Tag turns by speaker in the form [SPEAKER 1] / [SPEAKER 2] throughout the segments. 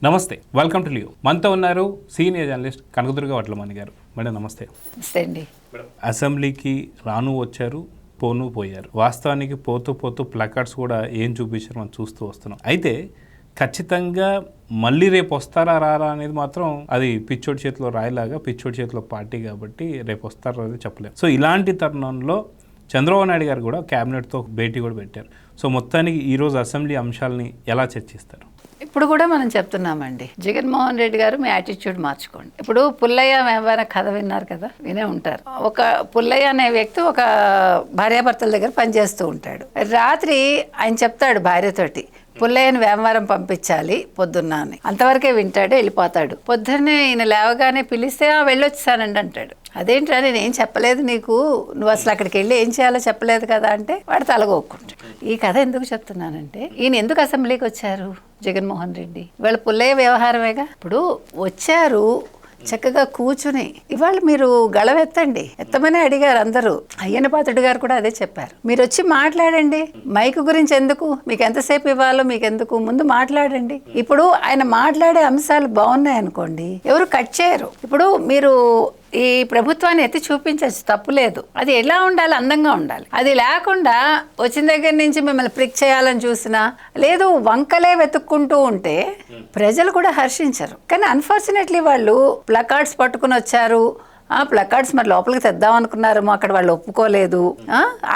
[SPEAKER 1] నమస్తే, welcome to Leo. మనతో ఉన్నారు సీనియర్ జర్నలిస్ట్ కనకదుర్గ వడ్లమణి గారు. మేడం నమస్తే.
[SPEAKER 2] నమస్తే అండి.
[SPEAKER 1] అసెంబ్లీకి రాను వచ్చారు, పోను పోయారు. వాస్తవానికి పోతూ పోతూ ప్లకార్డ్స్ కూడా ఏం చూపించారు మనం చూస్తూ వస్తున్నాం. అయితే ఖచ్చితంగా మళ్ళీ రేపు వస్తారా రారా అనేది మాత్రం అది పిచ్చోడి చేతిలో రాయిలాగా, పిచ్చోడి చేతిలో పార్టీ కాబట్టి రేపు వస్తారా అనేది చెప్పలేము. సో ఇలాంటి తరుణంలో చంద్రబాబు నాయుడు గారు కూడా క్యాబినెట్తో భేటీ కూడా పెట్టారు. సో మొత్తానికి ఈరోజు అసెంబ్లీ అంశాలని ఎలా చర్చిస్తారు?
[SPEAKER 2] ఇప్పుడు కూడా మనం చెప్తున్నామండి, జగన్మోహన్ రెడ్డి గారు మీ యాటిట్యూడ్ మార్చుకోండి. ఇప్పుడు పుల్లయ్య వ్యవహార కథ విన్నారు కదా, వినే ఉంటారు. ఒక పుల్లయ్య అనే వ్యక్తి ఒక భార్యాభర్తల దగ్గర పనిచేస్తూ ఉంటాడు. రాత్రి ఆయన చెప్తాడు భార్యతోటి, పుల్లయ్యని వ్యవహారం పంపించాలి పొద్దున్న అని. అంతవరకే వింటాడు, వెళ్ళిపోతాడు. పొద్దున్నే ఈయన లేవగానే పిలిస్తే వెళ్ళొచ్చానండి అంటాడు. అదేంట్రా నేనేం చెప్పలేదు నీకు, నువ్వు అసలు అక్కడికి వెళ్ళి ఏం చేయాలో చెప్పలేదు కదా అంటే వాడు తలగొక్కుంటాడు. ఈ కథ ఎందుకు చెప్తున్నానంటే, ఈయన ఎందుకు అసెంబ్లీకి వచ్చారు జగన్మోహన్ రెడ్డి? ఇవాళ పుల్లయ్య వ్యవహారమేగా. ఇప్పుడు వచ్చారు చక్కగా కూర్చుని, ఇవాళ మీరు గళవెత్తండి, ఎత్తమని అడిగారు అందరూ. అయ్యన్న పాత్రుడు గారు కూడా అదే చెప్పారు, మీరు వచ్చి మాట్లాడండి. మైకు గురించి ఎందుకు, మీకు ఎంతసేపు ఇవ్వాలో మీకు ఎందుకు, ముందు మాట్లాడండి. ఇప్పుడు ఆయన మాట్లాడే అంశాలు బాగున్నాయి అనుకోండి, ఎవరు కట్ చేయరు. ఇప్పుడు మీరు ఈ ప్రభుత్వాన్ని ఎత్తి చూపించచ్చు, తప్పులేదు. అది ఎలా ఉండాలి, అందంగా ఉండాలి. అది లేకుండా వచ్చిన దగ్గర నుంచి మిమ్మల్ని ప్రిక్ చేయాలని చూసినా లేదు, వంకలే వెతుక్కుంటూ ఉంటే ప్రజలు కూడా హర్షించరు. కానీ అన్ఫార్చునేట్లీ వాళ్ళు ప్లకార్డ్స్ పట్టుకుని వచ్చారు. ఆ ప్లకార్డ్స్ మరి లోపలికి తెద్దాం అనుకున్నారు, అక్కడ వాళ్ళు ఒప్పుకోలేదు.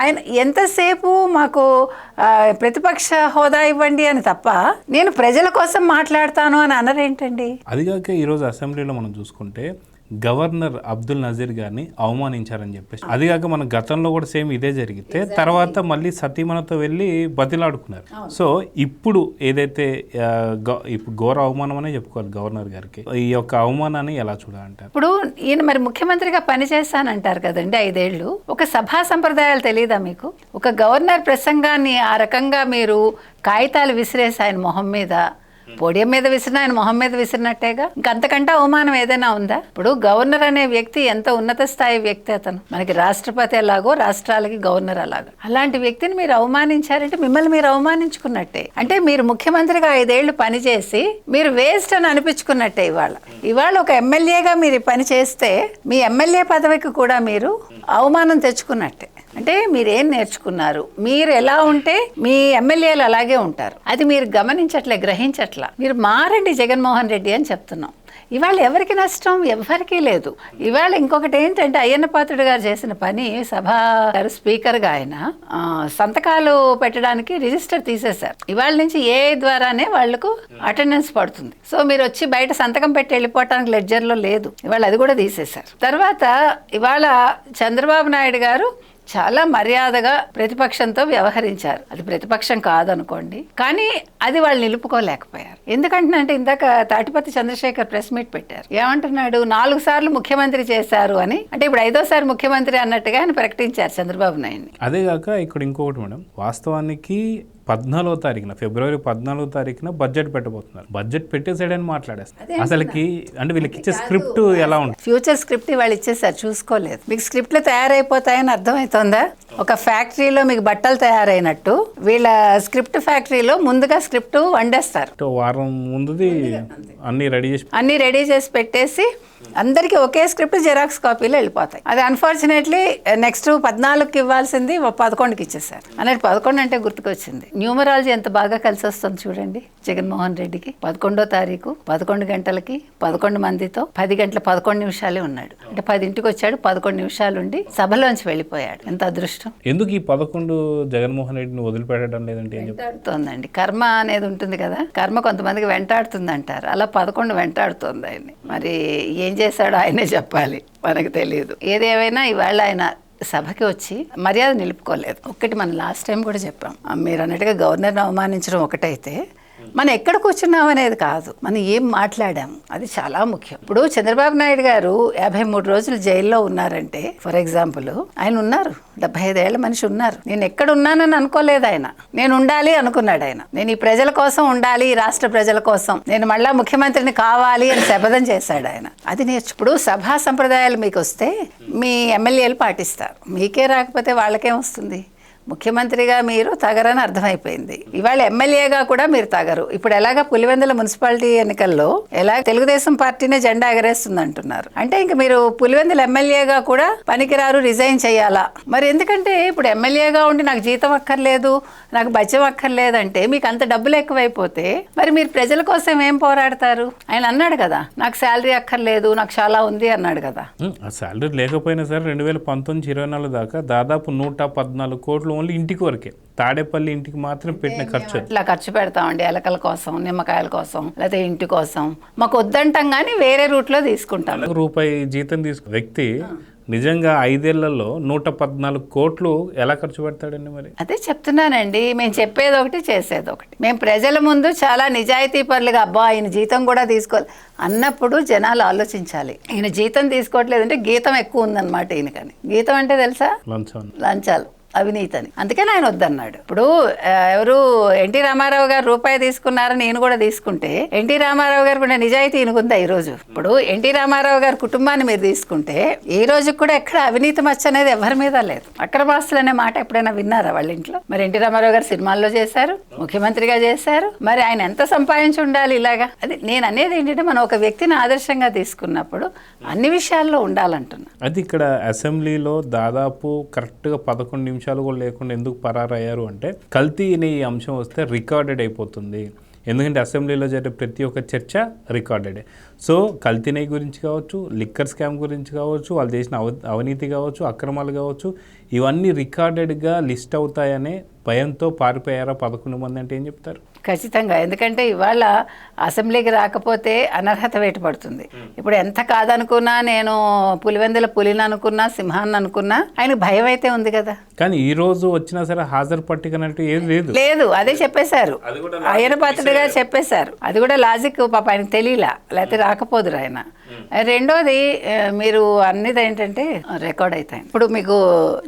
[SPEAKER 2] ఆయన ఎంతసేపు మాకు ప్రతిపక్ష హోదా ఇవ్వండి అని తప్ప, నేను ప్రజల కోసం మాట్లాడతాను అని అనరేంటండి?
[SPEAKER 1] అదిగాక ఈరోజు అసెంబ్లీలో మనం చూసుకుంటే గవర్నర్ అబ్దుల్ నజీర్ గారిని అవమానించారని చెప్పేసి, అదిగాక మన గతంలో కూడా సేమ్ ఇదే జరిగితే తర్వాత మళ్ళీ సతీమణతో వెళ్ళి బతిలాడుకున్నారు. సో ఇప్పుడు ఏదైతే ఇప్పుడు ఘోర అవమానం అనే చెప్పుకోవాలి గవర్నర్ గారికి. ఈ యొక్క అవమానాన్ని ఎలా చూడాలంటారు?
[SPEAKER 2] ఇప్పుడు ఈయన మరి ముఖ్యమంత్రిగా పనిచేస్తానంటారు కదండి 5 ఏళ్ళు. ఒక సభా సంప్రదాయాలు తెలియదా మీకు? ఒక గవర్నర్ ప్రసంగాన్ని ఆ రకంగా మీరు కాగితాలు విసిరేసి ఆయన మొహం మీద, పోడియం మీద విసిరిన ఆయన మొహం మీద విసిరినట్టేగా. ఇంకంతకంటే అవమానం ఏదైనా ఉందా? ఇప్పుడు గవర్నర్ అనే వ్యక్తి ఎంత ఉన్నత స్థాయి వ్యక్తి. అతను మనకి రాష్ట్రపతి ఎలాగో రాష్ట్రాలకి గవర్నర్ అలాగో. అలాంటి వ్యక్తిని మీరు అవమానించారంటే మిమ్మల్ని మీరు అవమానించుకున్నట్టే. అంటే మీరు ముఖ్యమంత్రిగా 5 ఏళ్ళు పనిచేసి మీరు వేస్ట్ అని అనిపించుకున్నట్టే. ఇవాళ ఒక ఎమ్మెల్యేగా మీరు పని చేస్తే మీ ఎమ్మెల్యే పదవికి కూడా మీరు అవమానం తెచ్చుకున్నట్టే. అంటే మీరేం నేర్చుకున్నారు? మీరు ఎలా ఉంటే మీ ఎమ్మెల్యేలు అలాగే ఉంటారు. అది మీరు గమనించట్లే, గ్రహించట్లా. మీరు మారండి జగన్మోహన్ రెడ్డి అని చెప్తున్నాం. ఇవాళ ఎవరికి నష్టం? ఎవరికీ లేదు. ఇవాళ ఇంకొకటి ఏంటంటే, అయ్యన్న పాత్రుడు గారు చేసిన పని, సభా స్పీకర్గా ఆయన సంతకాలు పెట్టడానికి రిజిస్టర్ తీసేశారు. ఇవాళ నుంచి ఏ ద్వారానే వాళ్లకు అటెండెన్స్ పడుతుంది. సో మీరు వచ్చి బయట సంతకం పెట్టి వెళ్ళిపోవటానికి లెడ్జర్లో లేదు. ఇవాళ అది కూడా తీసేశారు. తర్వాత ఇవాళ చంద్రబాబు నాయుడు గారు చాలా మర్యాదగా ప్రతిపక్షంతో వ్యవహరించారు. అది ప్రతిపక్షం కాదనుకోండి, కానీ అది వాళ్ళు నిలుపుకోలేకపోయారు. ఎందుకంటే ఇందాక తాటిపత్తి చంద్రశేఖర్ ప్రెస్ మీట్ పెట్టారు. ఏమంటున్నాడు, 4 సార్లు ముఖ్యమంత్రి చేశారు అని. అంటే ఇప్పుడు 5వ సారి ముఖ్యమంత్రి అన్నట్టుగా ఆయన ప్రకటించారు చంద్రబాబు నాయుడిని.
[SPEAKER 1] అదేగాక ఇక్కడ ఇంకొకటి మేడం, వాస్తవానికి 14వ తారీఖున ఫిబ్రవరి 14వ తారీఖున బడ్జెట్ పెట్టబోతున్నారు. బడ్జెట్ పెట్టేసాడని మాట్లాడేస్తారు. అసలుకి అంటే వీళ్ళకి ఇచ్చే స్క్రిప్ట్ ఎలా ఉంటుంది?
[SPEAKER 2] ఫ్యూచర్ స్క్రిప్ట్ వాళ్ళు ఇచ్చేసారు, చూసుకోలేదు. మీకు స్క్రిప్ట్లు తయారైపోతాయని అర్థమవుతుందా? ఒక ఫ్యాక్టరీలో మీకు బట్టలు తయారైనట్టు వీళ్ళ స్క్రిప్ట్ ఫ్యాక్టరీలో ముందుగా స్క్రిప్ట్ వండేస్తారు.
[SPEAKER 1] వారం ముందుది అన్ని రెడీ చేసి
[SPEAKER 2] పెట్టేసి అందరికీ ఒకే స్క్రిప్ట్ జిరాక్స్ కాపీలో వెళ్ళిపోతాయి. అది అన్ఫార్చునేట్లీ నెక్స్ట్ 14కి ఇవ్వాల్సింది 11కి ఇచ్చేసారు. అన్నట్టు 11 అంటే గుర్తుకొచ్చింది, న్యూమరాలజీ ఎంత బాగా కలిసి వస్తుంది చూడండి జగన్మోహన్ రెడ్డికి. 11వ తారీఖు 11 గంటలకి 11 మందితో 10 గంటల 11 నిమిషాలే ఉన్నాడు. అంటే 10ంటికి వచ్చాడు, 11 నిమిషాలు ఉండి సభలోంచి వెళ్ళిపోయాడు. ఎంత అదృష్టం.
[SPEAKER 1] ఎందుకు ఈ 11 జగన్మోహన్ రెడ్డిని వదిలిపెట్టడం లేదంటే
[SPEAKER 2] వెంటాడుతోందండి. కర్మ అనేది ఉంటుంది కదా, కర్మ కొంతమందికి వెంటాడుతుంది అంటారు. అలా 11 వెంటాడుతుంది ఆయన్ని. మరి ఏం చేశాడో ఆయనే చెప్పాలి, మనకు తెలియదు. ఏదేమైనా ఇవాళ ఆయన సభకి వచ్చి మర్యాద నిలుపుకోలేదు. ఒక్కటి మనం లాస్ట్ టైం కూడా చెప్పాం, మీరు అన్నట్టుగా గవర్నర్ని అవమానించడం ఒకటైతే, మనం ఎక్కడ కూర్చున్నాం అనేది కాదు, మనం ఏం మాట్లాడాము అది చాలా ముఖ్యం. ఇప్పుడు చంద్రబాబు నాయుడు గారు 53 రోజులు జైల్లో ఉన్నారంటే, ఫర్ ఎగ్జాంపుల్ ఆయన ఉన్నారు, 75 ఏళ్ల మనిషి ఉన్నారు. నేను ఎక్కడ ఉన్నానని అనుకోలేదు ఆయన, నేను ఉండాలి అనుకున్నాడు ఆయన. నేను ఈ ప్రజల కోసం ఉండాలి, ఈ రాష్ట్ర ప్రజల కోసం నేను మళ్ళా ముఖ్యమంత్రిని కావాలి అని శపథం చేశాడు ఆయన. అది ఇప్పుడు సభా సంప్రదాయాలు మీకు వస్తే మీ ఎమ్మెల్యేలు పాటిస్తారు, మీకే రాకపోతే వాళ్ళకేం వస్తుంది? ముఖ్యమంత్రిగా మీరు తగరని అర్థమైపోయింది. ఇవాళ ఎమ్మెల్యేగా కూడా మీరు తగరు. ఇప్పుడు ఎలాగా పులివెందుల మున్సిపాలిటీ ఎన్నికల్లో ఎలా తెలుగుదేశం పార్టీనే జెండా ఎగరేస్తుంది అంటున్నారు. అంటే ఇంక మీరు పులివెందుల ఎమ్మెల్యేగా కూడా పనికిరారు, రిజైన్ చేయాలా? మరి ఎందుకంటే ఇప్పుడు ఎమ్మెల్యేగా ఉండి నాకు జీతం అక్కర్లేదు, నాకు బత్యం అక్కర్లేదంటే మీకు అంత డబ్బులు ఎక్కువైపోతే మరి మీరు ప్రజల కోసం ఏం పోరాడతారు? ఆయన అన్నాడు కదా, నాకు శాలరీ అక్కర్లేదు, నాకు చాలా ఉంది అన్నాడు కదా.
[SPEAKER 1] ఆ శాలరీ లేకపోయినా సరే 2019-24 దాకా దాదాపు 114 కోట్లు ఓన్లీ ఇంటికి వరకే, తాడేపల్లి ఇంటికి మాత్రం పెట్టిన ఖర్చు.
[SPEAKER 2] ఇట్లా ఖర్చు పెడతామండి ఎలకల కోసం, నిమ్మకాయల కోసం, లేకపోతే ఇంటి కోసం. మాకు వద్దంటాం కానీ వేరే రూట్లో తీసుకుంటాం.
[SPEAKER 1] రూపాయి జీతం తీసుకున్న వ్యక్తి నిజంగా 5 ఏళ్లలో 114 కోట్లు ఎలా ఖర్చు పెడతాడండి? మరి
[SPEAKER 2] అదే చెప్తున్నానండి, మేము చెప్పేది ఒకటి చేసేది ఒకటి. మేము ప్రజల ముందు చాలా నిజాయితీ పరులుగా అబ్బా ఆయన జీతం కూడా తీసుకోవాలి అన్నప్పుడు జనాలు ఆలోచించాలి. ఈయన జీతం తీసుకోవట్లేదంటే గీతం ఎక్కువ ఉందన్నమాట ఈయనకని. గీతం అంటే తెలుసా? లంచాలు, అవినీతి అని. అందుకని ఆయన వద్దన్నాడు. ఇప్పుడు ఎవరు ఎన్టీ రామారావు గారు రూపాయి తీసుకున్నారని ఈయన కూడా తీసుకుంటే ఎన్టీ రామారావు గారు కూడా నిజాయితీ ఈయనకుందా ఈ రోజు? ఇప్పుడు ఎన్టీ రామారావు గారి కుటుంబాన్ని మీరు తీసుకుంటే ఈ రోజు కూడా ఎక్కడ అవినీతి మచ్చ అనేది ఎవరి మీద లేదు. అక్రమాస్తులు అనే మాట ఎప్పుడైనా విన్నారా వాళ్ళ ఇంట్లో? మరి ఎన్టీ రామారావు గారు సినిమాల్లో చేశారు, ముఖ్యమంత్రిగా చేశారు. మరి ఆయన ఎంత సంపాదించి ఉండాలి ఇలాగా? అది నేను అనేది ఏంటంటే మనం ఒక వ్యక్తిని ఆదర్శంగా తీసుకున్నప్పుడు అన్ని విషయాల్లో ఉండాలంటున్నా.
[SPEAKER 1] అది ఇక్కడ అసెంబ్లీలో దాదాపు కరెక్ట్గా 11 నిమిషాలు కూడా లేకుండా ఎందుకు పరారయ్యారు అంటే, కల్తీ అనే ఈ అంశం వస్తే రికార్డెడ్ అయిపోతుంది. ఎందుకంటే అసెంబ్లీలో జరిగే ప్రతి ఒక్క చర్చ రికార్డెడే. సో కల్తీనే గురించి కావచ్చు, లిక్కర్ స్కామ్ గురించి కావచ్చు, వాళ్ళు చేసిన అవినీతి కావచ్చు, అక్రమాలు కావచ్చు, ఇవన్నీ రికార్డెడ్గా లిస్ట్ అవుతాయనే భయంతో పారిపోయారా 11 మంది అంటే ఏం చెప్తారు?
[SPEAKER 2] ఖచ్చితంగా. ఎందుకంటే ఇవాళ అసెంబ్లీకి రాకపోతే అనర్హత వేటు పడుతుంది. ఇప్పుడు ఎంత కాదనుకున్నా, నేను పులివెందుల పులిని అనుకున్నా, సింహాన్ని అనుకున్నా, ఆయనకు భయం అయితే ఉంది కదా.
[SPEAKER 1] కానీ ఈ రోజు వచ్చినా సరే హాజరు పట్టికనంటూ ఏది లేదు.
[SPEAKER 2] అదే చెప్పేశారు, ఆయన పాత్రగా చెప్పేశారు. అది కూడా లాజిక్ పాప ఆయనకు తెలియలా, లేకపోతే రాకపోదురు ఆయన. రెండోది మీరు అన్నది ఏంటంటే రికార్డ్ అవుతాయి. ఇప్పుడు మీకు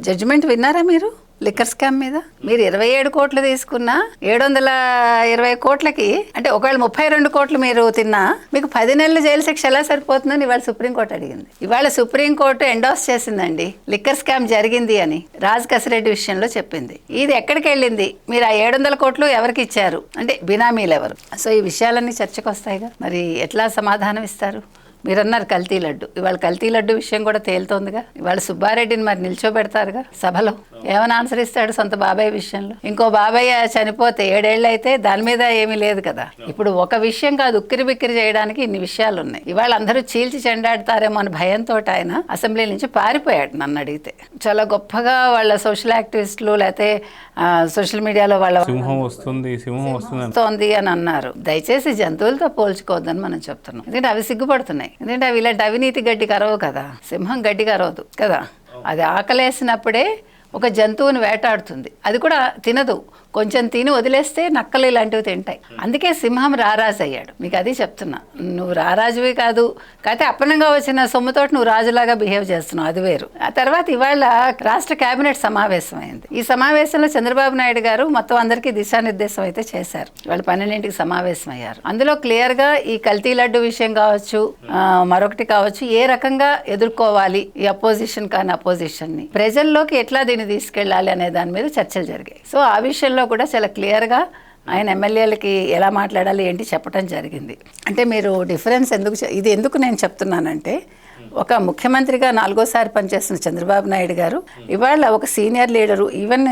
[SPEAKER 2] జడ్జిమెంట్ విన్నారా మీరు? లిక్కర్ స్కామ్ మీద మీరు 27 కోట్లు తీసుకున్నా 720 కోట్లకి, అంటే ఒకవేళ 32 కోట్లు మీరు తిన్నా మీకు 10 నెలల జైలు శిక్ష ఎలా సరిపోతుందని ఇవాళ సుప్రీంకోర్టు అడిగింది. ఇవాళ సుప్రీంకోర్టు ఎండార్స్ చేసిందండి లిక్కర్ స్కామ్ జరిగింది అని. రాజ్ కసిరెడ్డి విషయంలో చెప్పింది. ఇది ఎక్కడికి వెళ్ళింది? మీరు ఆ 700 కోట్లు ఎవరికి ఇచ్చారు అంటే బినామీలు ఎవరు? సో ఈ విషయాలన్నీ చర్చకు వస్తాయిగా. మరి ఎట్లా సమాధానం ఇస్తారు? మీరు అన్నారు కల్తీ లడ్డు. ఇవాళ కల్తీ లడ్డు విషయం కూడా తేలుతోందిగా. ఇవాళ సుబ్బారెడ్డిని మరి నిల్చోబెడతారుగా సభలో. ఏమైనా ఆన్సర్ ఇస్తాడు సొంత బాబాయ్ విషయంలో? ఇంకో బాబాయ్ చనిపోతే 7 ఏళ్ళు అయితే దాని మీద ఏమీ లేదు కదా. ఇప్పుడు ఒక విషయం కాదు, ఉక్కిరి బిక్కిరి చేయడానికి ఇన్ని విషయాలు ఉన్నాయి. ఇవాళ అందరూ చీల్చి చెండాడతారేమో అని భయంతో ఆయన అసెంబ్లీ నుంచి పారిపోయాడు. నన్ను అడిగితే చాలా గొప్పగా వాళ్ళ సోషల్ యాక్టివిస్టులు లేకపోతే సోషల్ మీడియాలో వాళ్ళ
[SPEAKER 1] సింహం వస్తుంది
[SPEAKER 2] అని అన్నారు. దయచేసి జంతువులతో పోల్చుకోవద్దని మనం చెప్తున్నాం. ఎందుకంటే అవి సిగ్గుపడుతున్నాయి. ఎందుకంటే అవి ఇలాంటి అవినీతి గడ్డి కరవు కదా. సింహం గడ్డి కరవదు కదా. అది ఆకలేసినప్పుడే ఒక జంతువుని వేటాడుతుంది. అది కూడా తినదు, కొంచెం తిని వదిలేస్తే నక్కలు ఇలాంటివి తింటాయి. అందుకే సింహం రారాజు అయ్యాడు. మీకు అది చెప్తున్నా. నువ్వు రారాజువి కాదు, కాకపోతే అప్పనంగా వచ్చిన సొమ్ముతోటి నువ్వు రాజులాగా బిహేవ్ చేస్తున్నావు, అది వేరు. ఆ తర్వాత ఇవాళ రాష్ట్ర కేబినెట్ సమావేశం అయింది. ఈ సమావేశంలో చంద్రబాబు నాయుడు గారు మొత్తం అందరికీ దిశానిర్దేశం అయితే చేశారు. వాళ్ళు 12ంటికి సమావేశం అయ్యారు. అందులో క్లియర్గా ఈ కల్తీ లడ్డు విషయం కావచ్చు, మరొకటి కావచ్చు, ఏ రకంగా ఎదుర్కోవాలి ఈ అపోజిషన్ కానీ అపోజిషన్ని, ప్రజల్లోకి ఎట్లా దీన్ని తీసుకెళ్ళాలి అనే దాని మీద చర్చలు జరిగాయి. సో ఆ విషయంలో కూడా చాలా క్లియర్గా ఆయన ఎమ్మెల్యేలకి ఎలా మాట్లాడాలి ఏంటి చెప్పడం జరిగింది. అంటే మీరు డిఫరెన్స్ ఇది ఎందుకు నేను చెప్తున్నానంటే, ఒక ముఖ్యమంత్రిగా 4వ సారి పనిచేస్తున్న చంద్రబాబు నాయుడు గారు ఇవాళ ఒక సీనియర్ లీడరు, ఈవెన్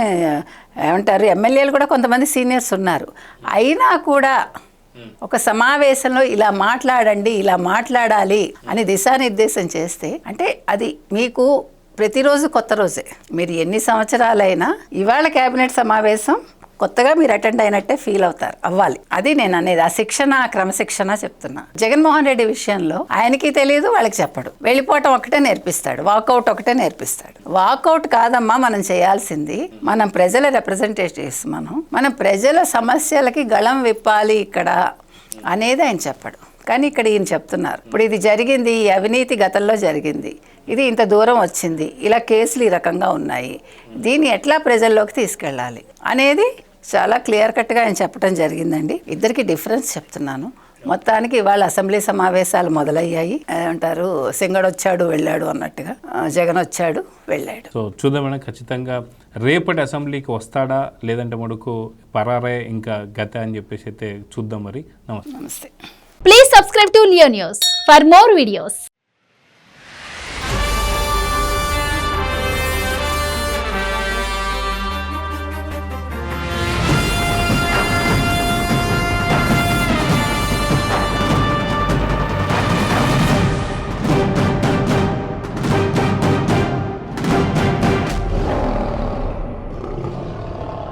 [SPEAKER 2] ఏమంటారు ఎమ్మెల్యేలు కూడా కొంతమంది సీనియర్స్ ఉన్నారు. అయినా కూడా ఒక సమావేశంలో ఇలా మాట్లాడండి, ఇలా మాట్లాడాలి అని దిశానిర్దేశం చేస్తే, అంటే అది మీకు ప్రతిరోజు కొత్త రోజే. మీరు ఎన్ని సంవత్సరాలైనా ఇవాళ కేబినెట్ సమావేశం కొత్తగా మీరు అటెండ్ అయినట్టే ఫీల్ అవ్వాలి. అది నేను అనేది. ఆ శిక్షణ, క్రమశిక్షణ చెప్తున్నా. జగన్మోహన్ రెడ్డి విషయంలో ఆయనకి తెలియదు, వాళ్ళకి చెప్పడు. వెళ్ళిపోవటం ఒకటే నేర్పిస్తాడు, వాకౌట్ ఒకటే నేర్పిస్తాడు. వాకౌట్ కాదమ్మా మనం చేయాల్సింది. మనం ప్రజల రిప్రజెంటేటివ్స్, మనం ప్రజల సమస్యలకి గళం విప్పాలి ఇక్కడ అనేది ఆయన చెప్పడు. కానీ ఇక్కడ ఈయన చెప్తున్నారు. ఇప్పుడు ఇది జరిగింది, ఈ అవినీతి గతంలో జరిగింది, ఇది ఇంత దూరం వచ్చింది, ఇలా కేసులు ఈ రకంగా ఉన్నాయి, దీన్ని ఎట్లా ప్రజల్లోకి తీసుకెళ్ళాలి అనేది చాలా క్లియర్ కట్గా ఆయన చెప్పడం జరిగిందండి. ఇద్దరికి డిఫరెన్స్ చెప్తున్నాను. మొత్తానికి ఇవాళ అసెంబ్లీ సమావేశాలు మొదలయ్యాయి. ఏమంటారు, సింగడొచ్చాడు వెళ్ళాడు అన్నట్టుగా జగన్ వచ్చాడు వెళ్ళాడు.
[SPEAKER 1] సో చూద్దాం మేడం, ఖచ్చితంగా రేపటి అసెంబ్లీకి వస్తాడా లేదంటే మడుకు పరారే ఇంకా గత అని చెప్పేసి అయితే చూద్దాం మరి. నమస్తే.
[SPEAKER 2] నమస్తే.
[SPEAKER 3] Please subscribe to Leo News for more videos.